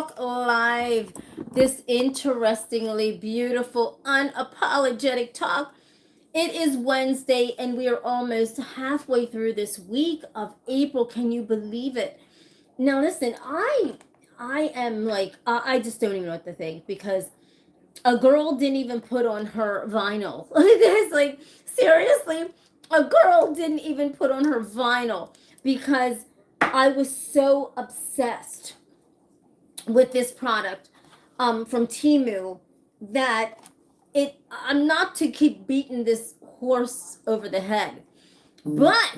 Talk Live. This interestingly beautiful, unapologetic talk. It is Wednesday, and we are almost halfway through this week of April. Can you believe it? Now, listen, I am like, I just don't even know what to think, because a girl didn't even put on her vinyl. It's like, seriously, a girl didn't even put on her vinyl because I was so obsessed with this product from Temu that I'm not to keep beating this horse over the head, but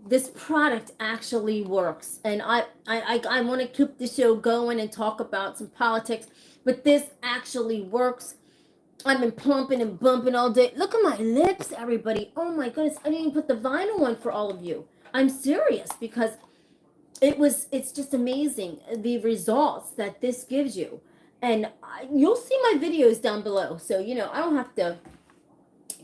this product actually works, and I want to keep the show going and talk about some politics, but this actually works. I've been plumping and bumping all day. Look at my lips, everybody. Oh my goodness, I didn't even put the vinyl on for all of you. I'm serious, because it's just amazing the results that this gives you. And you'll see my videos down below, so I don't have to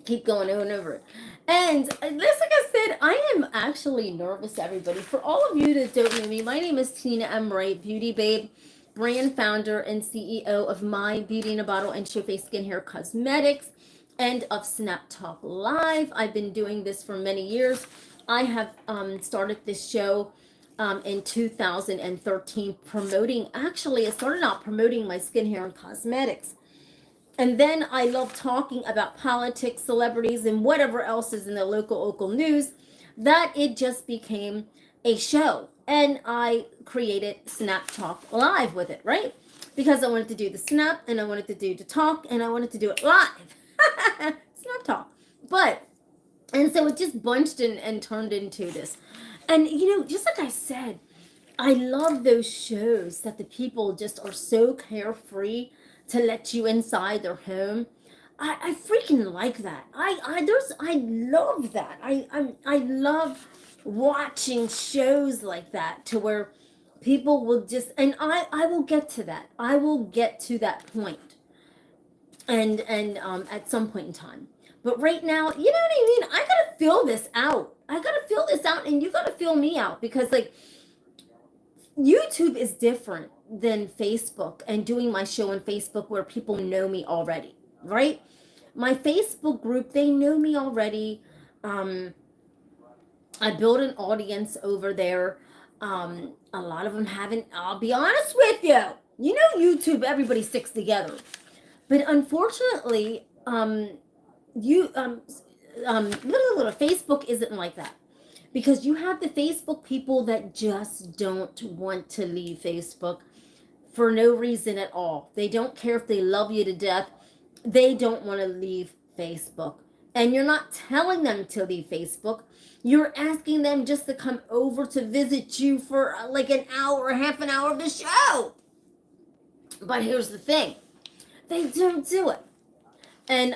keep going over it. And this, like I said, I am actually nervous, everybody. For all of you that don't know me, my name is TinaMWrightBeautyBabe, brand founder and CEO of My Beauty in a Bottle and Showface Skin Hair Cosmetics, and of Snap Talk Live. I've been doing this for many years. I have started this show in 2013 I started out promoting my skin, hair, and cosmetics. And then I love talking about politics, celebrities, and whatever else is in the local news, that it just became a show. And I created Snap Talk Live with it, right? Because I wanted to do the snap, and I wanted to do the talk, and I wanted to do it live. Snap Talk. And so it just bunched and turned into this. And, just like I said, I love those shows that the people just are so carefree to let you inside their home. I freaking like that. I love that. I love watching shows like that, to where people will just, and I will get to that. I will get to that point. And at some point in time. But right now, you know what I mean? I gotta feel this out. And you gotta feel me out, because like, YouTube is different than Facebook, and doing my show on Facebook where people know me already, right? My Facebook group, they know me already. I built an audience over there. A lot of them haven't. I'll be honest with you. YouTube, everybody sticks together. But unfortunately, Facebook isn't like that, because you have the Facebook people that just don't want to leave Facebook for no reason at all. They don't care if they love you to death. They don't want to leave Facebook. And you're not telling them to leave Facebook. You're asking them just to come over to visit you for like an hour, half an hour of the show. But here's the thing. They don't do it. And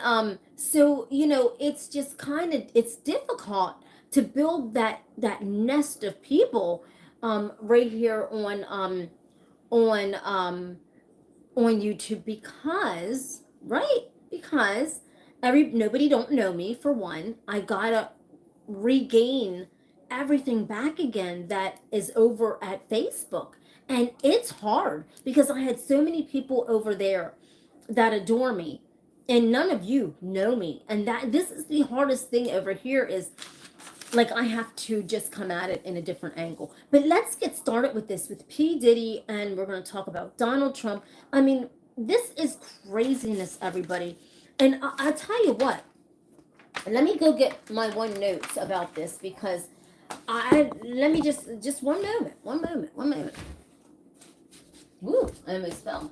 so, it's just it's difficult to build that nest of people right here on YouTube, because nobody don't know me, for one. I gotta regain everything back again that is over at Facebook. And it's hard, because I had so many people over there that adore me, and none of you know me. And this is the hardest thing over here, is like, I have to just come at it in a different angle. But let's get started with this, with P. Diddy, and we're going to talk about Donald Trump. I mean, this is craziness, everybody. And I'll tell you what, let me go get my one notes about this, because let me just one moment. Woo, I almost fell.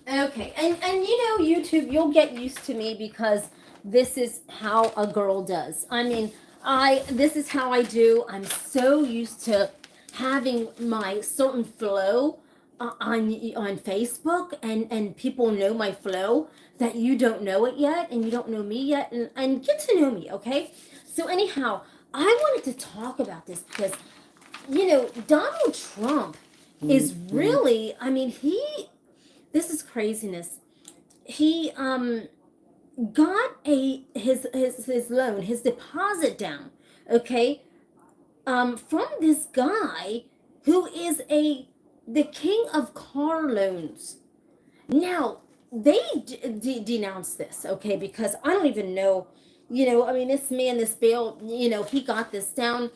Okay, and YouTube, you'll get used to me, because this is how a girl does. I mean, this is how I do. I'm so used to having my certain flow on Facebook, and people know my flow, that you don't know it yet, and you don't know me yet, and get to know me, okay? So anyhow, I wanted to talk about this, because Donald Trump is really, I mean, this is craziness. He got his loan, his deposit down, okay, from this guy who is the king of car loans. Now they denounced this, okay, because I don't even know, I mean, this man, this bail, he got this down.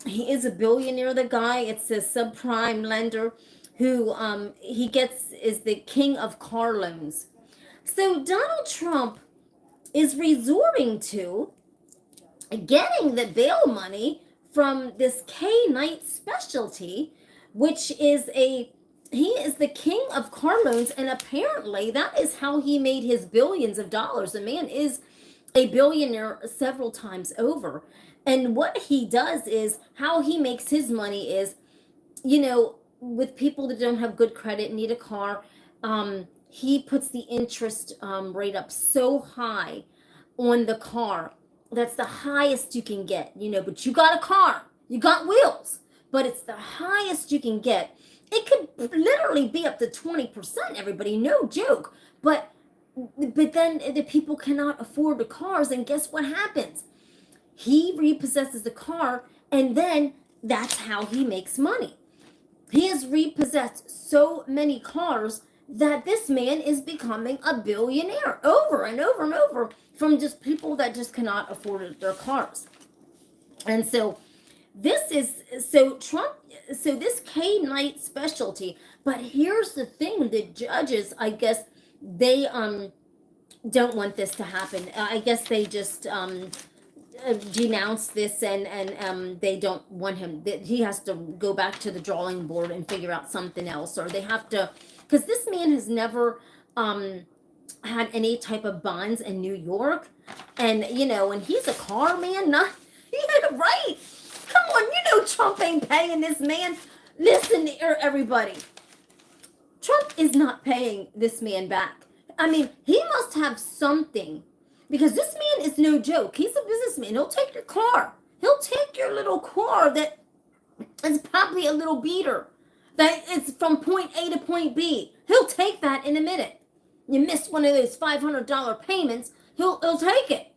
He is a billionaire, the guy. It's a subprime lender who is the king of car loans. So Donald Trump is resorting to getting the bail money from this K-Knight specialty, which is he is the king of car loans, and apparently that is how he made his billions of dollars. The man is a billionaire several times over. And what he does is, how he makes his money is, with people that don't have good credit and need a car, he puts the interest rate up so high on the car. That's the highest you can get, but you got a car, you got wheels, but it's the highest you can get. It could literally be up to 20%, everybody, no joke. But then the people cannot afford the cars, and guess what happens? He repossesses the car, and then that's how he makes money. He has repossessed so many cars that this man is becoming a billionaire over and over and over from just people that just cannot afford their cars. And so this K-Knight specialty, but here's the thing, the judges, I guess they don't want this to happen. I guess they just denounce this, and they don't want him. He has to go back to the drawing board and figure out something else, or they have to, because this man has never had any type of bonds in New York, and and he's a car man, not right. Come on, Trump ain't paying this man. Listen, everybody, Trump is not paying this man back. I mean, he must have something, because this man is no joke. He's a businessman. He'll take your car. He'll take your little car that is probably a little beater, that it's from point A to point B. He'll take that in a minute. You miss one of those $500 payments, he'll take it.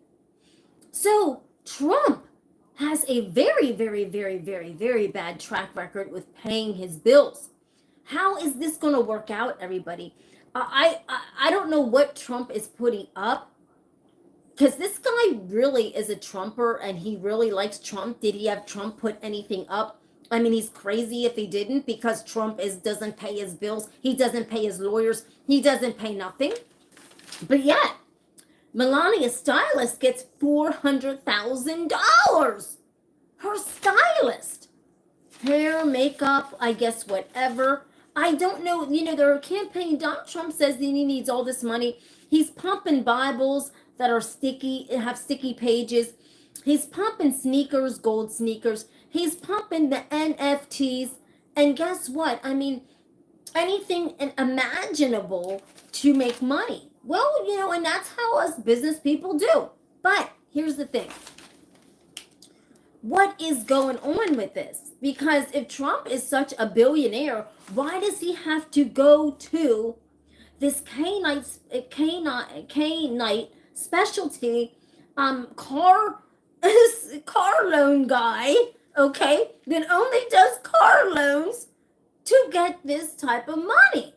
So Trump has a very, very, very, very, very bad track record with paying his bills. How is this going to work out, everybody? I don't know what Trump is putting up, because this guy really is a Trumper, and he really likes Trump. Did he have Trump put anything up? I mean, he's crazy if he didn't, because Trump doesn't pay his bills. He doesn't pay his lawyers. He doesn't pay nothing. But yet, Melania's stylist gets $400,000. Her stylist. Hair, makeup, I guess whatever. I don't know. Their campaign, Donald Trump says that he needs all this money. He's pumping Bibles that are sticky, have sticky pages. He's pumping sneakers, gold sneakers. He's pumping the NFTs. And guess what? I mean, anything imaginable to make money. Well, and that's how us business people do. But here's the thing. What is going on with this? Because if Trump is such a billionaire, why does he have to go to this K-Knight specialty car loan guy, okay, that only does car loans to get this type of money?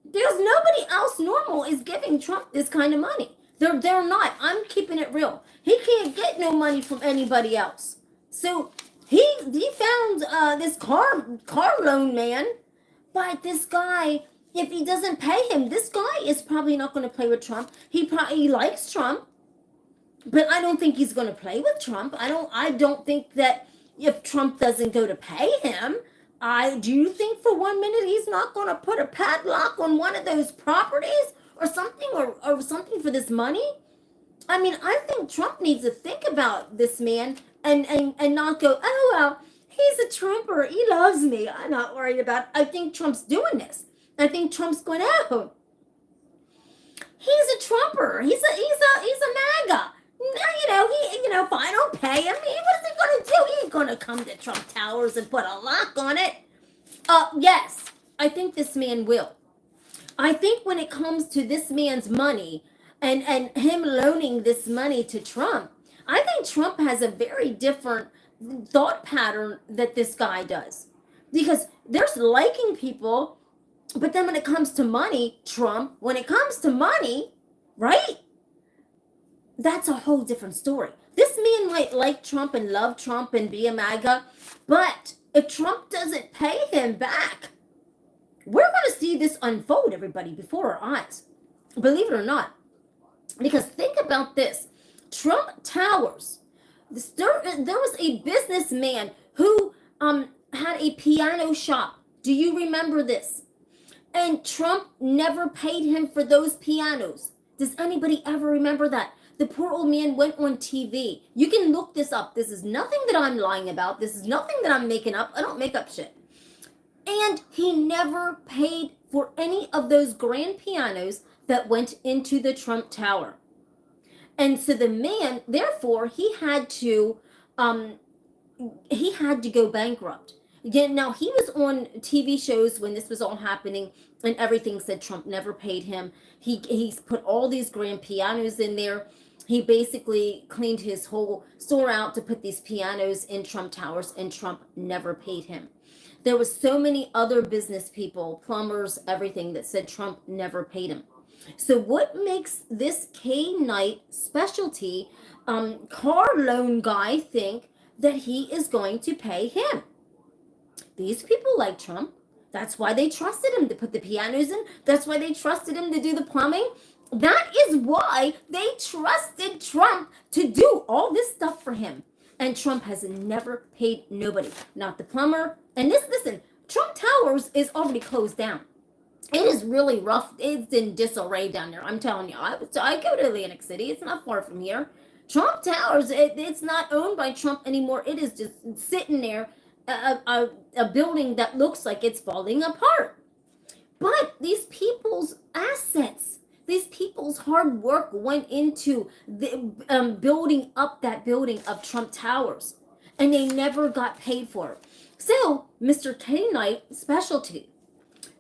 There's nobody else normal is giving Trump this kind of money. They're not. I'm keeping it real. He can't get no money from anybody else. So he found this car loan man, but this guy, if he doesn't pay him, this guy is probably not going to play with Trump. He likes Trump, but I don't think he's going to play with Trump. I don't think that if Trump doesn't go to pay him, do you think for 1 minute he's not going to put a padlock on one of those properties or something, or something for this money? I mean, I think Trump needs to think about this man and not go, oh, well, he's a Trumper. He loves me. I'm not worried about it. I think Trump's doing this. I think Trump's going, oh, he's a Trumper. He's a MAGA. If I don't pay him, what is he going to do? He ain't going to come to Trump Towers and put a lock on it. Yes, I think this man will. I think when it comes to this man's money and him loaning this money to Trump, I think Trump has a very different thought pattern that this guy does. Because there's liking people, but then when it comes to money, Trump, when it comes to money, right? That's a whole different story. This man might like Trump and love Trump and be a MAGA, but if Trump doesn't pay him back, we're going to see this unfold, everybody, before our eyes. Believe it or not. Because think about this. Trump Towers. There was a businessman who had a piano shop. Do you remember this? And Trump never paid him for those pianos. Does anybody ever remember that? The poor old man went on TV. You can look this up. This is nothing that I'm lying about. This is nothing that I'm making up. I don't make up shit. And he never paid for any of those grand pianos that went into the Trump Tower. And so the man, therefore, he had to go bankrupt. Again, now he was on TV shows when this was all happening, and everything said Trump never paid him. He's put all these grand pianos in there. He basically cleaned his whole store out to put these pianos in Trump Towers, and Trump never paid him. There was so many other business people, plumbers, everything that said Trump never paid him. So what makes this K Knight specialty car loan guy think that he is going to pay him? These people like Trump. That's why they trusted him to put the pianos in. That's why they trusted him to do the plumbing. That is why they trusted Trump to do all this stuff for him. And Trump has never paid nobody, not the plumber. And listen, Trump Towers is already closed down. It is really rough. It's in disarray down there. I'm telling you. I go to Atlantic City. It's not far from here. Trump Towers, it's not owned by Trump anymore. It is just sitting there, a building that looks like it's falling apart. But these people's assets, these people's hard work went into the, building up that building of Trump Towers, and they never got paid for it. So, Mr. K Knight specialty,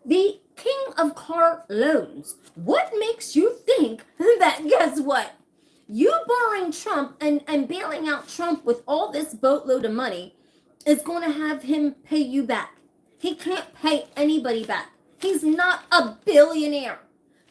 the king of car loans, what makes you think that, guess what? You borrowing Trump and bailing out Trump with all this boatload of money is going to have him pay you back. He can't pay anybody back. He's not a billionaire.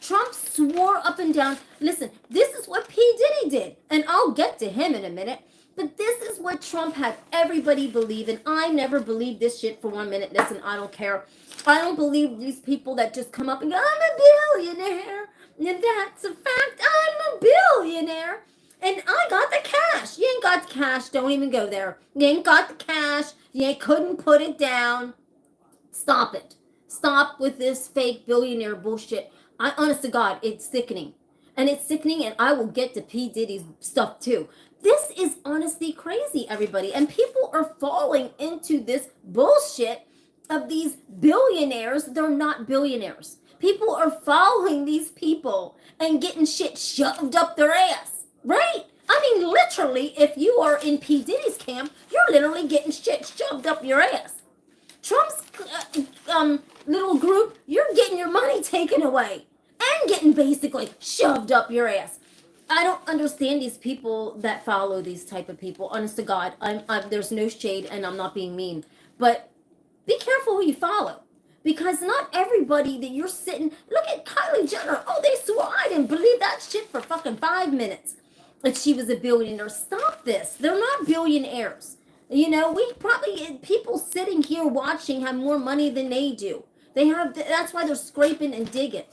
Trump swore up and down. Listen, this is what P. Diddy did. And I'll get to him in a minute. But this is what Trump had everybody believe. And I never believed this shit for 1 minute. Listen, I don't care. I don't believe these people that just come up and go, I'm a billionaire. And that's a fact. I'm a billionaire. And I got the cash. You ain't got the cash. Don't even go there. You ain't got the cash. You couldn't put it down. Stop it. Stop with this fake billionaire bullshit. Honest to God, it's sickening. And it's sickening, and I will get to P. Diddy's stuff too. This is honestly crazy, everybody. And people are falling into this bullshit of these billionaires. They're not billionaires. People are following these people and getting shit shoved up their ass, right? I mean, literally, if you are in P. Diddy's camp, you're literally getting shit shoved up your ass. Trump's little group, you're getting your money taken away and getting basically shoved up your ass. I don't understand these people that follow these type of people. Honest to God, there's no shade, and I'm not being mean. But be careful who you follow, because not everybody that you're sitting. Look at Kylie Jenner. Oh, they swore. I didn't believe that shit for fucking 5 minutes. Like she was a billionaire. Stop this. They're not billionaires. You know, we probably, people sitting here watching have more money than they do. They have, that's why they're scraping and digging.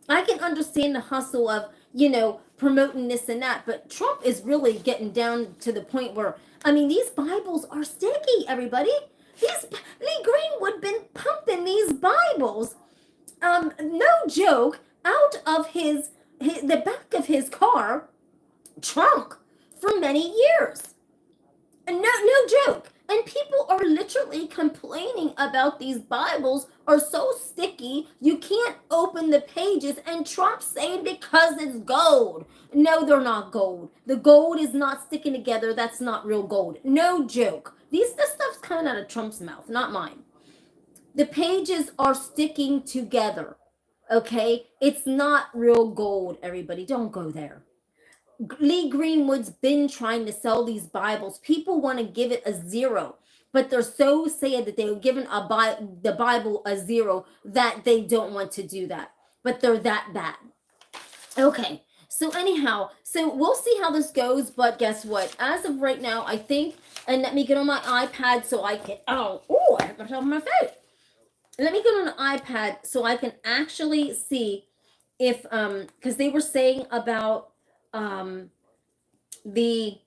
I can understand the hustle of, you know, promoting this and that, but Trump is really getting down to the point where, I mean, these Bibles are sticky, everybody. Lee Greenwood been pumping these Bibles, no joke, out of the back of his car trunk for many years. No joke. And people are literally complaining about these Bibles are so sticky, you can't open the pages. And Trump's saying because it's gold. No, they're not gold. The gold is not sticking together. That's not real gold. No joke. This stuff's coming out of Trump's mouth, not mine. The pages are sticking together. Okay? It's not real gold, everybody. Don't go there. Lee Greenwood's been trying to sell these Bibles. People want to give it a 0, but they're so sad that they were given the Bible a 0 that they don't want to do that. But they're that bad. Okay. So anyhow, so we'll see how this goes, but guess what? As of right now, I think, and let me get on my iPad so I can, I have to on my face. Let me get on an iPad so I can actually see if, because they were saying about, the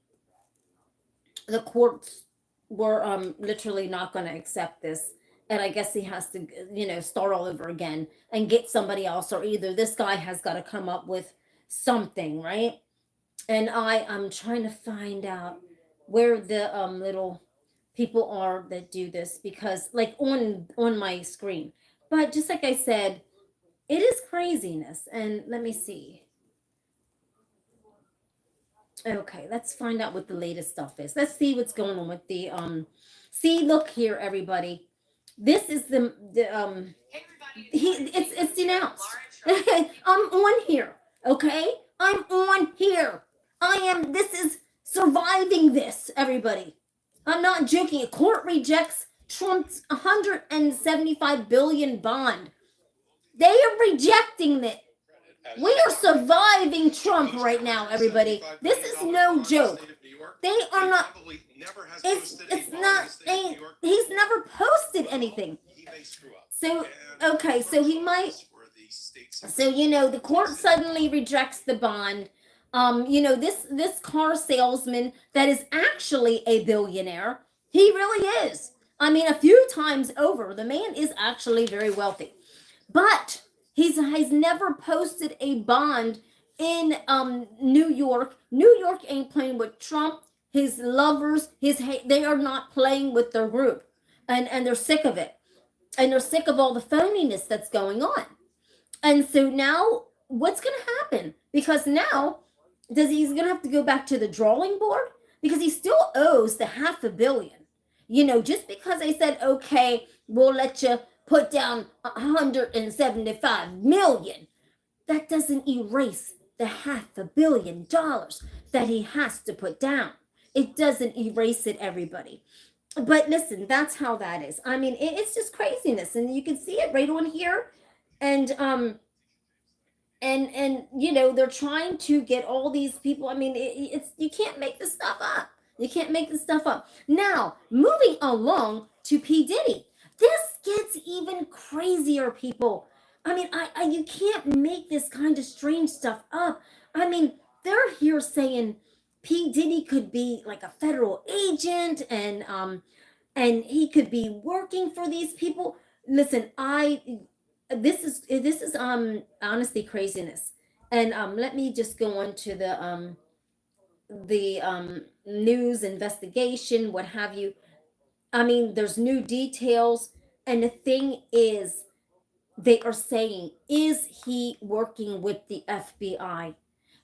courts were literally not going to accept this, and I guess he has to start all over again and get somebody else, or either this guy has got to come up with something, right? And I'm trying to find out where the little people are that do this, because like on my screen, but just like I said, it is craziness. And let me see. Okay, let's find out what the latest stuff is. Let's see what's going on with the see, look here, everybody. This is the it's denounced. I'm on here. Okay? I'm on here. This is surviving this, everybody. I'm not joking. A court rejects Trump's 175 billion bond. They are rejecting it. We are surviving Trump right now, everybody. This is no joke. They are not. It's not. He's never posted anything. So okay, so he might. So the court suddenly rejects the bond. This car salesman that is actually a billionaire. He really is. I mean, a few times over, the man is actually very wealthy, but he's never posted a bond in New York. New York ain't playing with Trump. His lovers, they are not playing with their group, and they're sick of it, and they're sick of all the phoniness that's going on. And so now, what's going to happen? Because now, he's going to have to go back to the drawing board, because he still owes the $500 million. Just because they said, okay, we'll let you put down 175 million, that doesn't erase the $500 million that he has to put down. It doesn't erase it, everybody. But listen, that's how that is. I mean, it's just craziness, and you can see it right on here. And they're trying to get all these people. I mean, it's you can't make this stuff up. You can't make this stuff up. Now, moving along to P. Diddy. This gets even crazier, people. I mean, you can't make this kind of strange stuff up. I mean, they're here saying P. Diddy could be like a federal agent, and he could be working for these people. Listen, this is honestly craziness. And let me just go on to the news investigation, what have you. I mean, there's new details, and the thing is, they are saying, is he working with the FBI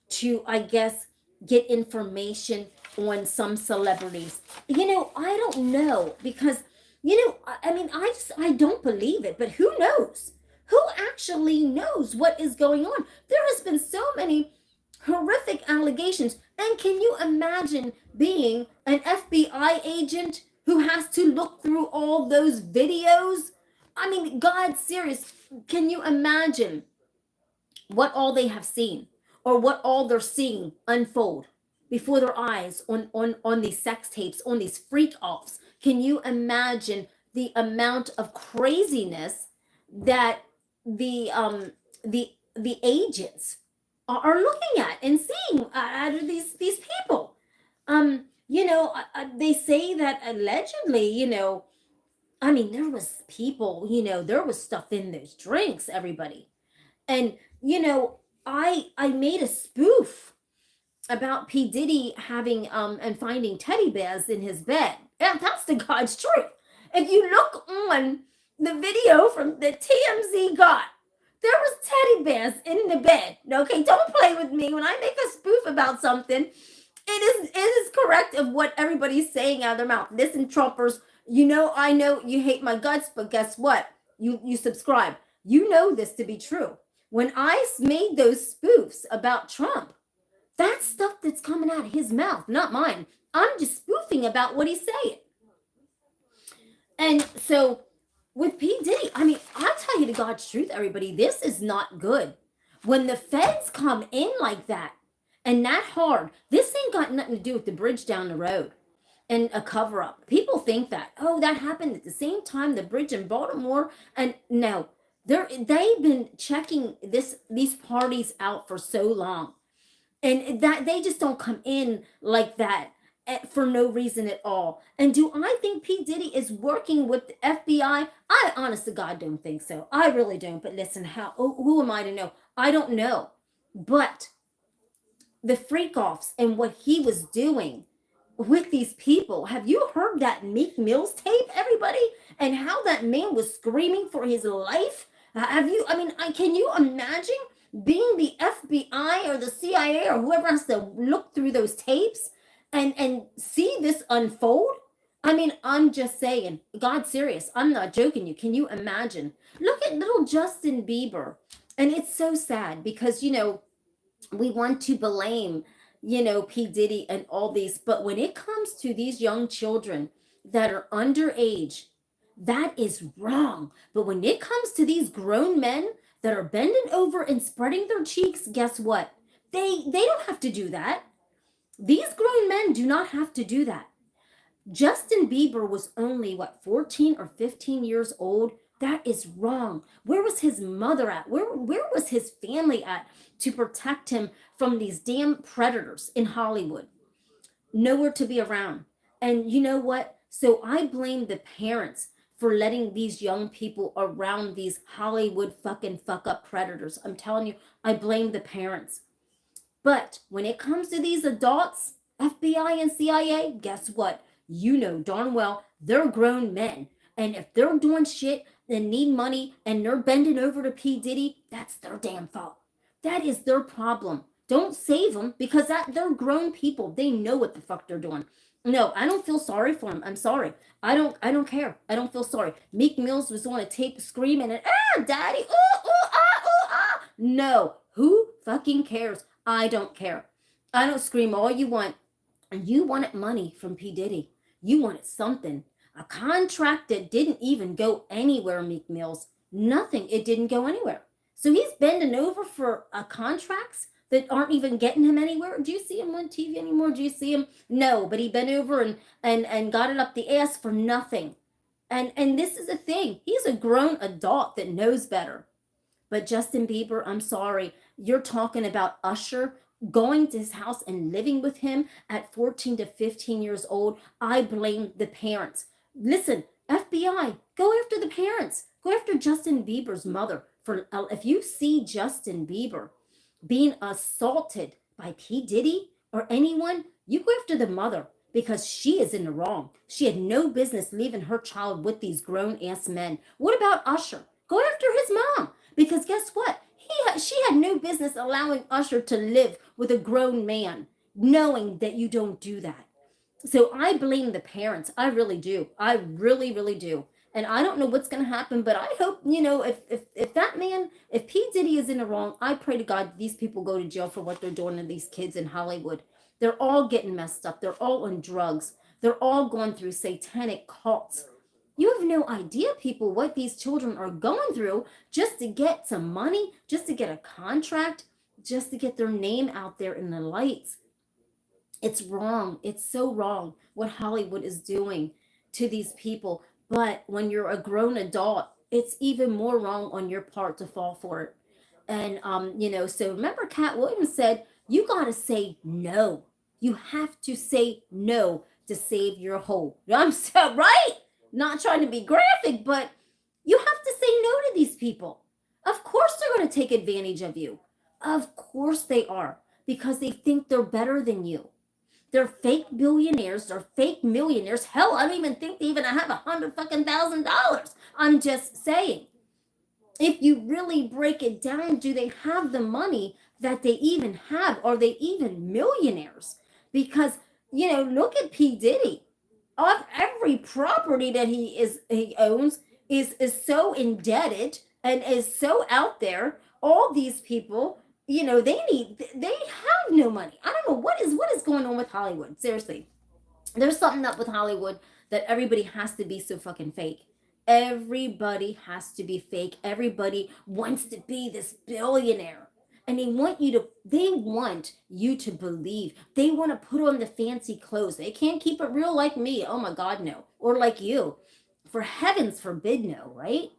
to, I guess, get information on some celebrities? I don't know, because I mean, I don't believe it, but who knows? Who actually knows what is going on? There has been so many horrific allegations. And can you imagine being an FBI agent who has to look through all those videos? I mean, God, serious. Can you imagine what all they have seen, or what all they're seeing unfold before their eyes on these sex tapes, on these freak offs? Can you imagine the amount of craziness that the agents are looking at and seeing out of these people? They say that allegedly, I mean, there was people, there was stuff in those drinks, everybody. And I made a spoof about P. Diddy having and finding teddy bears in his bed. Yeah, that's the God's truth. If you look on the video from the TMZ got, there was teddy bears in the bed. Okay, don't play with me. When I make a spoof about something, it is correct of what everybody's saying out of their mouth. Listen, Trumpers, I know you hate my guts, but guess what? You subscribe. You know this to be true. When I made those spoofs about Trump, that's stuff that's coming out of his mouth, not mine. I'm just spoofing about what he's saying. And so with P. Diddy, I mean, I'll tell you the God's truth, everybody, this is not good. When the feds come in like that and that hard, this ain't got nothing to do with the bridge down the road and a cover up. People think that, oh, that happened at the same time, the bridge in Baltimore. And no, they've been checking these parties out for so long. And that they just don't come in like that for no reason at all. And do I think P. Diddy is working with the FBI? I honest to God don't think so. I really don't. But listen, who am I to know? I don't know. But the freak offs and what he was doing with these people. Have you heard that Meek Mill's tape, everybody? And how that man was screaming for his life? Can you imagine being the FBI or the CIA or whoever has to look through those tapes and see this unfold? I mean, I'm just saying, God's serious. I'm not joking you. Can you imagine? Look at little Justin Bieber. And it's so sad because, we want to blame, P. Diddy and all these. But when it comes to these young children that are underage, that is wrong. But when it comes to these grown men that are bending over and spreading their cheeks, guess what? They don't have to do that. These grown men do not have to do that. Justin Bieber was only, 14 or 15 years old? That is wrong. Where was his mother at? Where was his family at to protect him from these damn predators in Hollywood? Nowhere to be around. And you know what? So I blame the parents for letting these young people around these Hollywood fuck up predators. I'm telling you, I blame the parents. But when it comes to these adults, FBI and CIA, guess what? You know darn well they're grown men. And if they're doing shit and need money and they're bending over to P. Diddy, that's their damn fault. That is their problem. Don't save them because they're grown people. They know what the fuck they're doing. No, I don't feel sorry for him. I'm sorry. I don't care. I don't feel sorry. Meek Mills was on a tape screaming and daddy, ah. No, who fucking cares? I don't care. I don't scream all you want. You wanted money from P. Diddy. You wanted something. A contract that didn't even go anywhere, Meek Mills. Nothing. It didn't go anywhere. So he's bending over for contracts that aren't even getting him anywhere. Do you see him on TV anymore? Do you see him? No, but he bent over and got it up the ass for nothing. And this is the thing. He's a grown adult that knows better. But Justin Bieber, I'm sorry. You're talking about Usher going to his house and living with him at 14 to 15 years old. I blame the parents. Listen, FBI, go after the parents. Go after Justin Bieber's mother. If you see Justin Bieber being assaulted by P. Diddy or anyone, you go after the mother because she is in the wrong. She had no business leaving her child with these grown-ass men. What about Usher? Go after his mom because guess what? She had no business allowing Usher to live with a grown man, knowing that you don't do that. So I blame the parents. I really do. I really, really do. And I don't know what's going to happen, but I hope, if that man, if P. Diddy is in the wrong, I pray to God these people go to jail for what they're doing to these kids in Hollywood. They're all getting messed up. They're all on drugs. They're all going through satanic cults. You have no idea, people, what these children are going through just to get some money, just to get a contract, just to get their name out there in the lights. It's wrong. It's so wrong what Hollywood is doing to these people. But when you're a grown adult, it's even more wrong on your part to fall for it. And, so remember Cat Williams said, you got to say no. You have to say no to save your whole. I'm so right. Not trying to be graphic, but you have to say no to these people. Of course they're going to take advantage of you. Of course they are, because they think they're better than you. They're fake billionaires. They're fake millionaires. Hell, I don't even think they even have $100,000. I'm just saying. If you really break it down, do they have the money that they even have? Are they even millionaires? Because, look at P. Diddy. of every property that he owns is so indebted and is so out there. All these people, they have no money. I don't know what is going on with Hollywood. Seriously, there's something up with Hollywood that everybody has to be so fucking fake. Everybody has to be fake. Everybody wants to be this billionaire. And they want you to believe. They want to put on the fancy clothes. They can't keep it real like me. Oh my God, no. Or like you. For heavens forbid, no, right?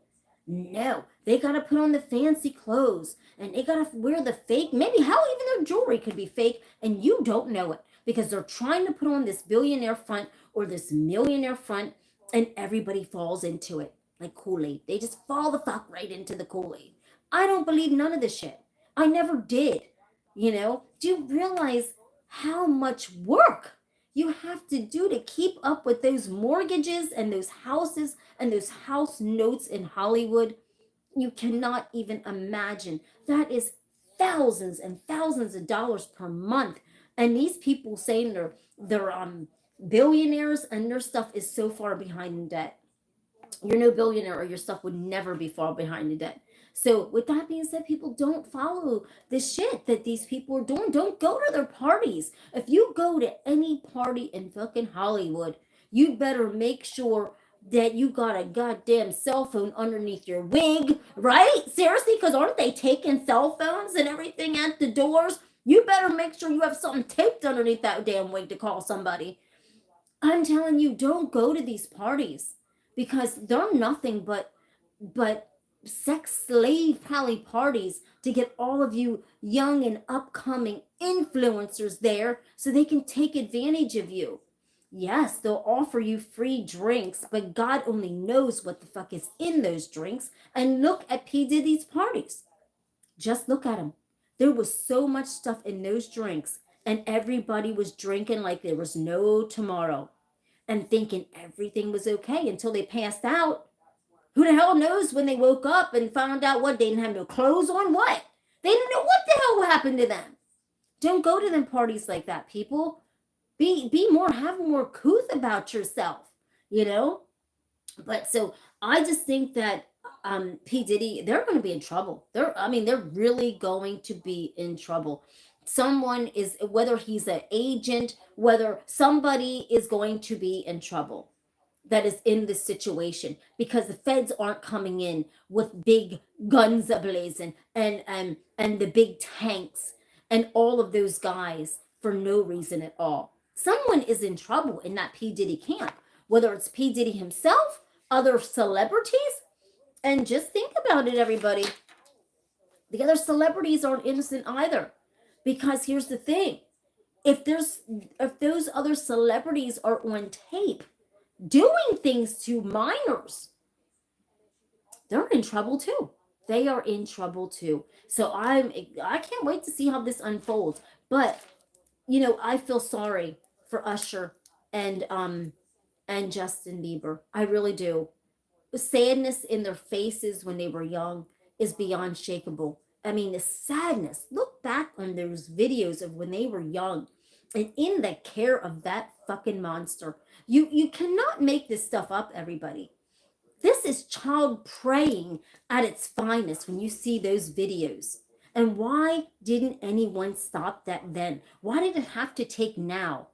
No, they gotta put on the fancy clothes and they gotta wear the fake, maybe hell, even their jewelry could be fake and you don't know it because they're trying to put on this billionaire front or this millionaire front and everybody falls into it like Kool-Aid. They just fall the fuck right into the Kool-Aid. I don't believe none of this shit. I never did. Do you realize how much work you have to do to keep up with those mortgages and those houses and those house notes in Hollywood? You cannot even imagine. That is thousands and thousands of dollars per month. And these people saying they're billionaires and their stuff is so far behind in debt. You're no billionaire or your stuff would never be far behind in debt. So with that being said, people don't follow the shit that these people are doing. Don't go to their parties. If you go to any party in fucking Hollywood, you better make sure that you got a goddamn cell phone underneath your wig, right? Seriously, because aren't they taking cell phones and everything at the doors? You better make sure you have something taped underneath that damn wig to call somebody. I'm telling you, don't go to these parties because they're nothing but sex slave probably parties to get all of you young and upcoming influencers there so they can take advantage of you. Yes, they'll offer you free drinks, but God only knows what the fuck is in those drinks. And look at P. Diddy's parties. Just look at them. There was so much stuff in those drinks, and everybody was drinking like there was no tomorrow and thinking everything was okay until they passed out. Who the hell knows when they woke up and found out what? They didn't have no clothes on? What? They didn't know what the hell happened to them. Don't go to them parties like that, people. Have more couth about yourself, you know? But so I just think that P. Diddy, they're going to be in trouble. They're really going to be in trouble. Someone is, whether he's an agent, whether somebody is going to be in trouble that is in this situation because the feds aren't coming in with big guns ablazing and the big tanks and all of those guys for no reason at all. Someone is in trouble in that P. Diddy camp, whether it's P. Diddy himself, other celebrities. And just think about it, everybody. The other celebrities aren't innocent either. Because here's the thing. If those other celebrities are on tape doing things to minors, they're in trouble too. They are in trouble too. So I can't wait to see how this unfolds. But I feel sorry for Usher and Justin Bieber. I really do. The sadness in their faces when they were young is beyond shakeable. I mean, the sadness. Look back on those videos of when they were young and in the care of that fucking monster. You cannot make this stuff up, everybody. This is child praying at its finest when you see those videos. And why didn't anyone stop that then? Why did it have to take now?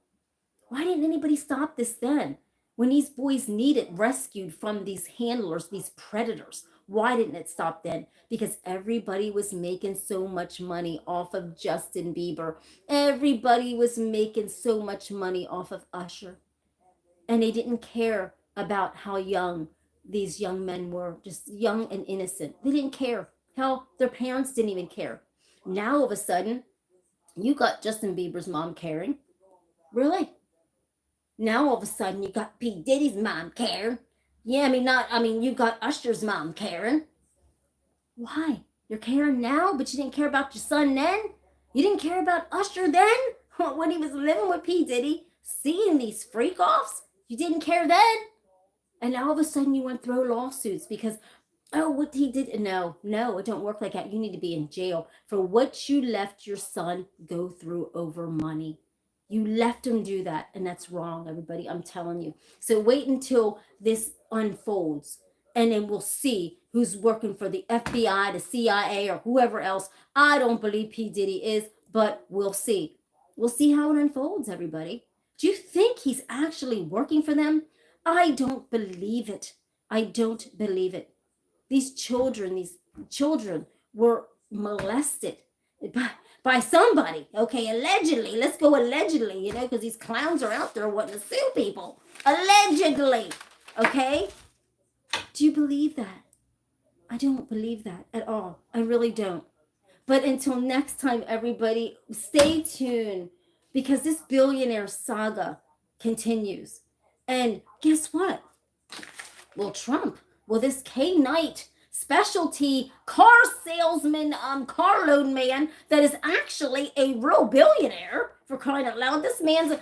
Why didn't anybody stop this then? When these boys needed rescued from these handlers, these predators, why didn't it stop then? Because everybody was making so much money off of Justin Bieber. Everybody was making so much money off of Usher. And they didn't care about how young these young men were, just young and innocent. They didn't care. Hell, their parents didn't even care. Now, all of a sudden, you got Justin Bieber's mom caring. Really? Now, all of a sudden, you got P. Diddy's mom caring. Yeah, you got Usher's mom caring. Why? You're caring now, but you didn't care about your son then? You didn't care about Usher then? When he was living with P. Diddy, seeing these freak-offs? You didn't care then? And now all of a sudden you want to throw lawsuits because, oh, what he did. No, it don't work like that. You need to be in jail for what you left your son go through over money. You left him do that, and that's wrong, everybody. I'm telling you. So wait until this unfolds, and then we'll see who's working for the FBI, the CIA, or whoever else. I don't believe P. Diddy is, but we'll see. We'll see how it unfolds, everybody. Do you think he's actually working for them? I don't believe it. I don't believe it. These children were molested by, by somebody. Okay, allegedly. Let's go allegedly, because these clowns are out there wanting to sue people. Allegedly. Okay? Do you believe that? I don't believe that at all. I really don't. But until next time, everybody, stay tuned because this billionaire saga continues. And guess what? Well, Trump, well, this K Knight specialty car salesman, car loan man that is actually a real billionaire, for crying out loud. This man's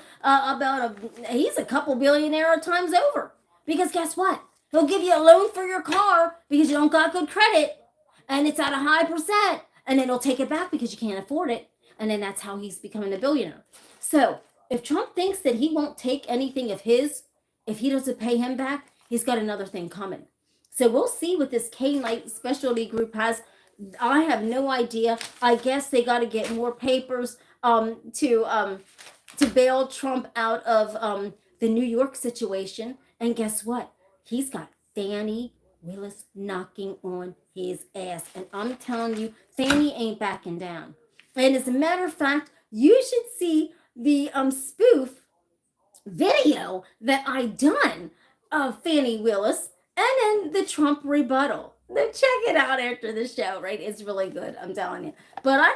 he's a couple billionaire times over. Because guess what? He'll give you a loan for your car because you don't got good credit and it's at a high percent, and then he'll take it back because you can't afford it. And then that's how he's becoming a billionaire. So if Trump thinks that he won't take anything of his, if he doesn't pay him back, he's got another thing coming. So we'll see what this K Knight specialty group has. I have no idea. I guess they got to get more papers to bail Trump out of the New York situation. And guess what? He's got Fannie Willis knocking on his ass. And I'm telling you, Fannie ain't backing down. And as a matter of fact, you should see the spoof video that I done of Fannie Willis and then the Trump rebuttal. Then check it out after the show, right? It's really good, I'm telling you. But I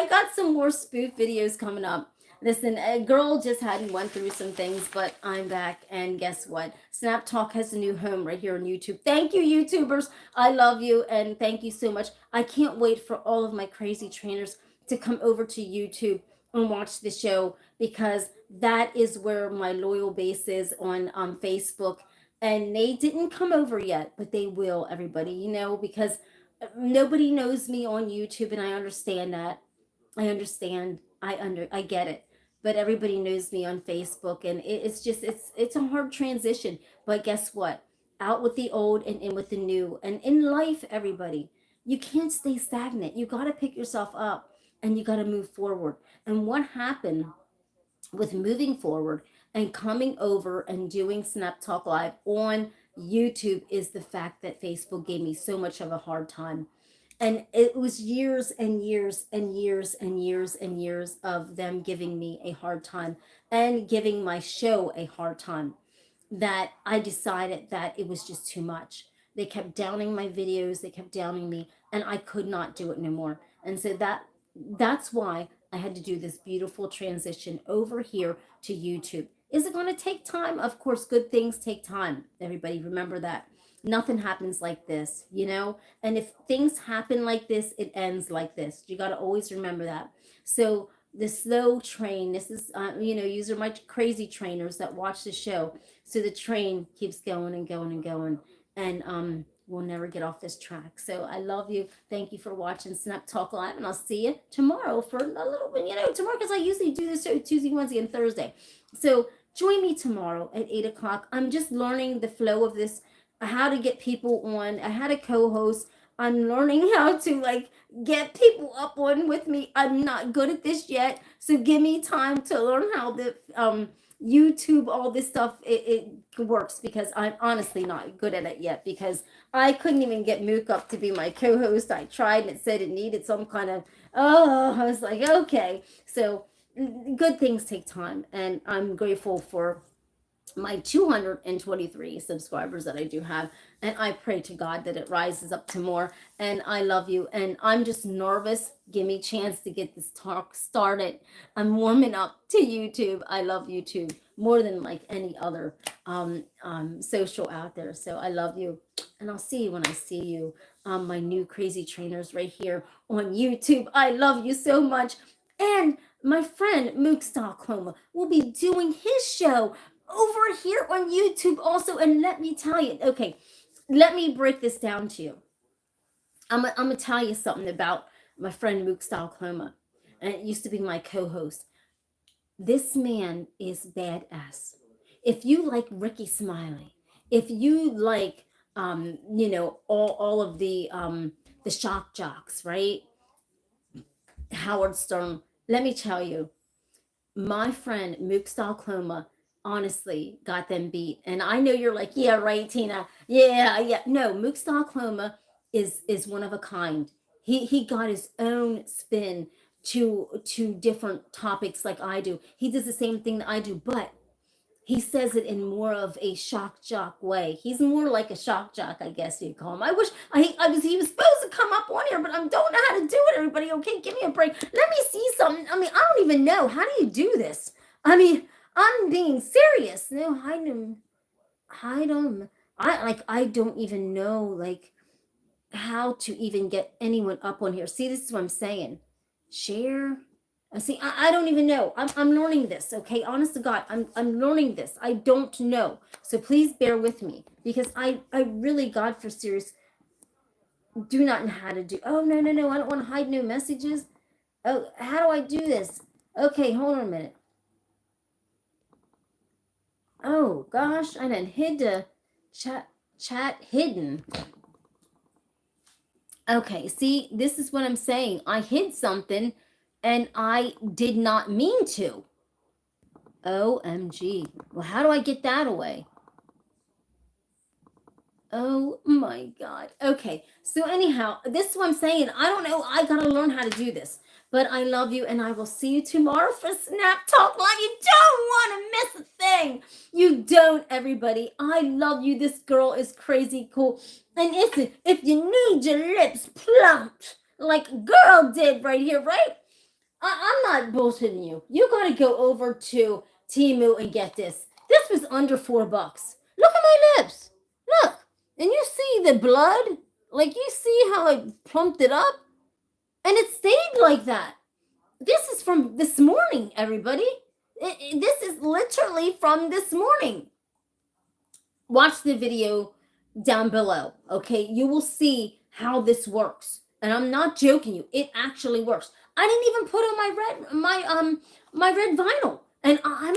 got some more spoof videos coming up. Listen, a girl just hadn't went through some things, but I'm back, and guess what? Snap Talk has a new home right here on YouTube. Thank you, YouTubers. I love you, and thank you so much. I can't wait for all of my crazy trainers to come over to YouTube and watch the show, because that is where my loyal base is on Facebook. And they didn't come over yet, but they will, everybody, because nobody knows me on YouTube, and I understand that. I understand. I get it. But everybody knows me on Facebook, and it's just it's a hard transition. But guess what? Out with the old and in with the new. And in life, everybody, you can't stay stagnant. You got to pick yourself up and you got to move forward. And what happened with moving forward and coming over and doing Snap Talk Live on YouTube is the fact that Facebook gave me so much of a hard time. And it was years and years and years and years and years of them giving me a hard time and giving my show a hard time, that I decided that it was just too much. They kept downing my videos, they kept downing me, and I could not do it no more. And so that's why I had to do this beautiful transition over here to YouTube. Is it going to take time? Of course, good things take time. Everybody remember that. Nothing happens like this. And if things happen like this, it ends like this. You got to always remember that. So the slow train, this is, these are my crazy trainers that watch the show. So the train keeps going and going and going. And we'll never get off this track. So I love you. Thank you for watching Snap Talk Live. And I'll see you tomorrow for a little bit, tomorrow, because I usually do this show Tuesday, Wednesday, and Thursday. So join me tomorrow at 8 o'clock. I'm just learning the flow of this, how to get people on. I had a co-host. I'm learning how to get people up on with me. I'm not good at this yet. So give me time to learn how the YouTube, all this stuff, it works, because I'm honestly not good at it yet, because I couldn't even get Mook up to be my co-host. I tried and it said it needed some kind of, I was like, okay. So good things take time, and I'm grateful for my 223 subscribers that I do have, and I pray to God that it rises up to more. And I love you, and I'm just nervous. Give me a chance to get this talk started. I'm warming up to YouTube. I love YouTube more than like any other social out there. So I love you, and I'll see you when I see you. My new crazy trainers right here on YouTube. I love you so much. And my friend Mook Stockholm will be doing his show over here on YouTube also. And let me tell you, okay, let me break this down to you. I'm gonna tell you something about my friend Mook Stockholm, and it used to be my co-host. This man is badass. If you like Ricky Smiley, if you like, all of the shock jocks, right? Howard Stern. Let me tell you, my friend Mook Cloma honestly got them beat. And I know you're like, yeah, right, Tina. Yeah, yeah. No, Mook Cloma is one of a kind. He got his own spin to different topics like I do. He does the same thing that I do, but he says it in more of a shock jock way. He's more like a shock jock, I guess you'd call him. I wish he was supposed to come up on here, but I don't know how to do it. Everybody, okay, give me a break. Let me see something. I mean, I don't even know. How do you do this? I mean, I'm being serious. No, I don't even know like how to even get anyone up on here. See, this is what I'm saying. Share. See, I don't even know. I'm learning this, okay? Honest to God, I'm learning this. I don't know. So please bear with me because I really, God for serious, do not know how to do. Oh, no, no, no. I don't want to hide no messages. Oh, how do I do this? Okay, hold on a minute. Oh, gosh, I done hid the chat hidden. Okay, see, this is what I'm saying. I hid something and I did not mean to. OMG. Well, how do I get that away? Oh my God. Okay, so anyhow, this is what I'm saying. I don't know. I gotta learn how to do this. But I love you and I will see you tomorrow for Snap Talk Live. You don't want to miss a thing. You don't, everybody. I love you. This girl is crazy cool. And if you need your lips plumped like girl did right here, right? I'm not bullshitting you. You got to go over to Temu and get this. This was under $4. Look at my lips. Look. And you see the blood? Like you see how I plumped it up? And it stayed like that. This is from this morning, everybody. This is literally from this morning. Watch the video down below, okay? You will see how this works. And I'm not joking you. It actually works. I didn't even put on my red vinyl. And I'm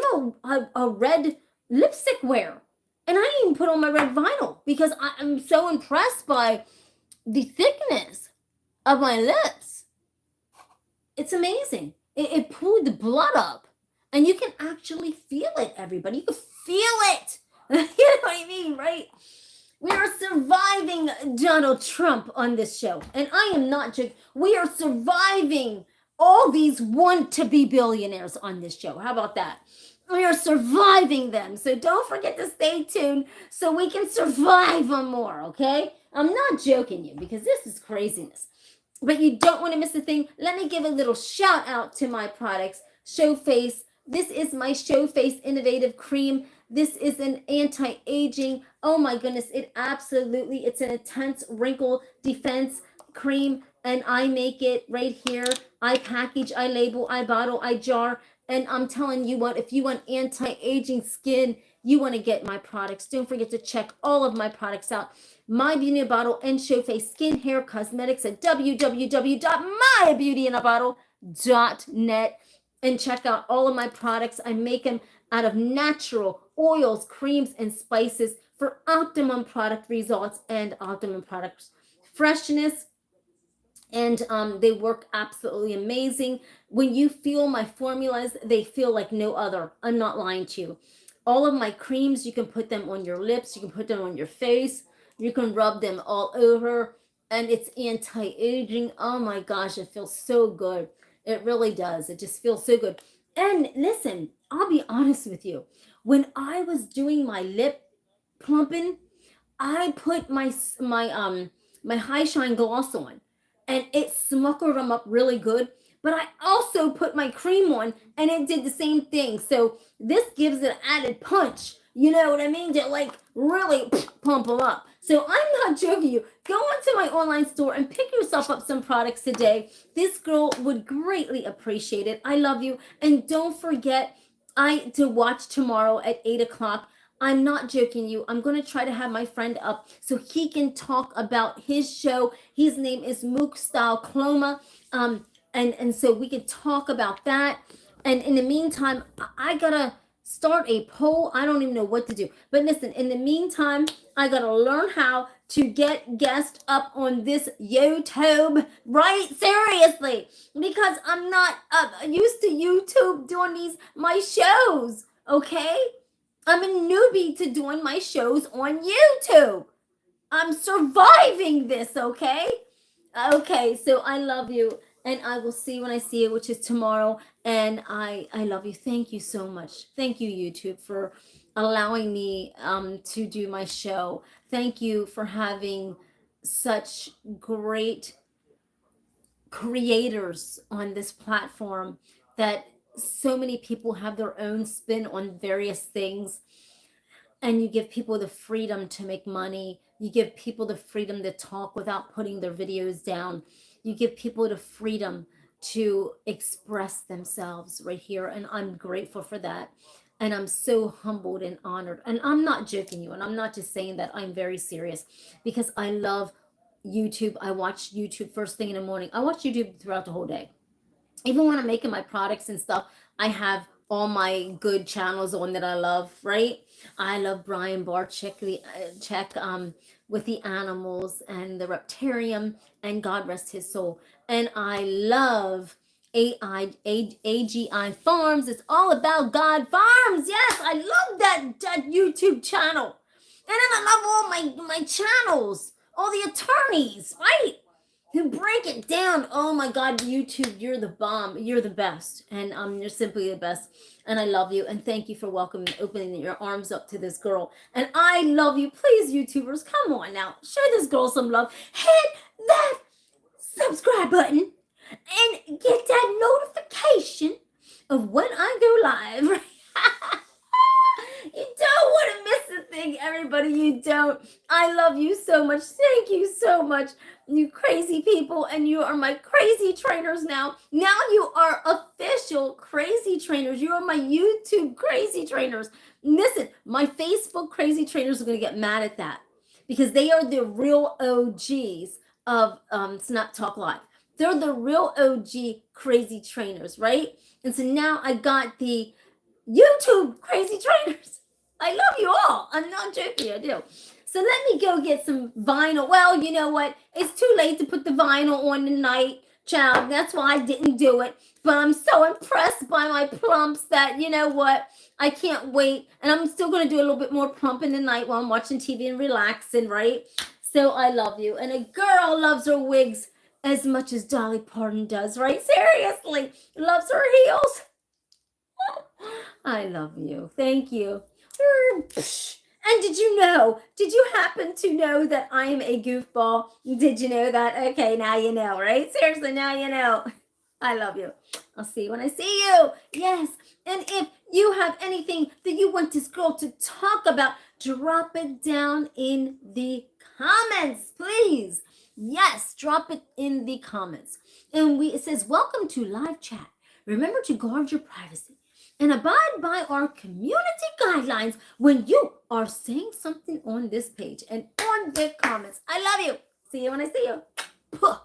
a red lipstick wearer. And I didn't even put on my red vinyl because I'm so impressed by the thickness of my lips. It's amazing. It pulled the blood up. And you can actually feel it, everybody. You can feel it. You know what I mean, right? We are surviving Donald Trump on this show. And I am not joking. We are surviving all these want-to-be billionaires on this show. How about that? We are surviving them. So don't forget to stay tuned so we can survive them more, okay? I'm not joking you because this is craziness. But you don't want to miss a thing. Let me give a little shout out to my products. Showface. This is my Showface Innovative Cream. This is an anti-aging. Oh my goodness, it's an intense wrinkle defense cream. And I make it right here. I package, I label, I bottle, I jar. And I'm telling you what, if you want anti-aging skin, you want to get my products. Don't forget to check all of my products out. My Beauty in a Bottle and Showface Skin Hair Cosmetics at www.mybeautyinabottle.net and check out all of my products. I make them out of natural oils, creams, and spices for optimum product results and optimum product freshness. And they work absolutely amazing. When you feel my formulas, they feel like no other. I'm not lying to you. All of my creams, you can put them on your lips, you can put them on your face, you can rub them all over, and it's anti-aging. Oh my gosh, it feels so good. It really does. It just feels so good. And listen, I'll be honest with you. When I was doing my lip plumping, I put my high shine gloss on and it smuckered them up really good. But I also put my cream on and it did the same thing. So this gives it an added punch. You know what I mean? To like really pump them up. So I'm not joking you. Go onto my online store and pick yourself up some products today. This girl would greatly appreciate it. I love you. And don't forget to watch tomorrow at 8 o'clock. I'm not joking you. I'm going to try to have my friend up so he can talk about his show. His name is Mook Cloma. And so we could talk about that. And in the meantime, I gotta start a poll. I don't even know what to do. But listen, in the meantime, I gotta learn how to get guests up on this YouTube, right? Seriously, because I'm not used to YouTube doing my shows, okay? I'm a newbie to doing my shows on YouTube. I'm surviving this, okay? Okay, so I love you, and I will see you when I see you, which is tomorrow. And I love you. Thank you so much. Thank you, YouTube, for allowing me to do my show. Thank you for having such great creators on this platform, that so many people have their own spin on various things, and you give people the freedom to make money. You give people the freedom to talk without putting their videos down. You give people the freedom to express themselves right here, and I'm grateful for that. And I'm so humbled and honored. And I'm not joking you, and I'm not just saying that. I'm very serious, because I love YouTube. I watch YouTube first thing in the morning. I watch YouTube throughout the whole day. Even when I'm making my products and stuff, I have all my good channels on that I love, right? I love Brian Barczyk, with the animals and the Reptarium, and God rest his soul. And I love AGI Farms. It's all about God Farms. Yes, I love that YouTube channel. And then I love all my channels, all the attorneys, right? Who break it down. Oh my God, YouTube, you're the bomb. You're the best. And you're simply the best. And I love you. And thank you for opening your arms up to this girl. And I love you. Please, YouTubers, come on now. Show this girl some love. Hit that subscribe button and get that notification of when I go live. You don't want to miss a thing, everybody. You don't. I love you so much. Thank you so much, you crazy people. And you are my crazy trainers now. Now you are official crazy trainers. You are my YouTube crazy trainers. Listen, my Facebook crazy trainers are going to get mad at that, because they are the real OGs of Snap Talk Live. They're the real OG crazy trainers, right? And so now I got the YouTube crazy trainers. I love you all. I'm not joking, I do. So let me go get some vinyl. Well, you know what? It's too late to put the vinyl on tonight, child. That's why I didn't do it. But I'm so impressed by my plumps that, you know what? I can't wait. And I'm still going to do a little bit more plumping tonight while I'm watching TV and relaxing, right? So I love you. And a girl loves her wigs as much as Dolly Parton does, right? Seriously. Loves her heels. I love you. Thank you. And did you happen to know that I am a goofball? Did you know that? Okay, now you know, right? Seriously, now you know. I love you. I'll see you when I see you. Yes. And if you have anything that you want this girl to talk about, drop it down in the comments, please. Yes, drop it in the comments. And it says, welcome to live chat. Remember to guard your privacy and abide by our community guidelines when you are saying something on this page and on the comments. I love you. See you when I see you. Puh.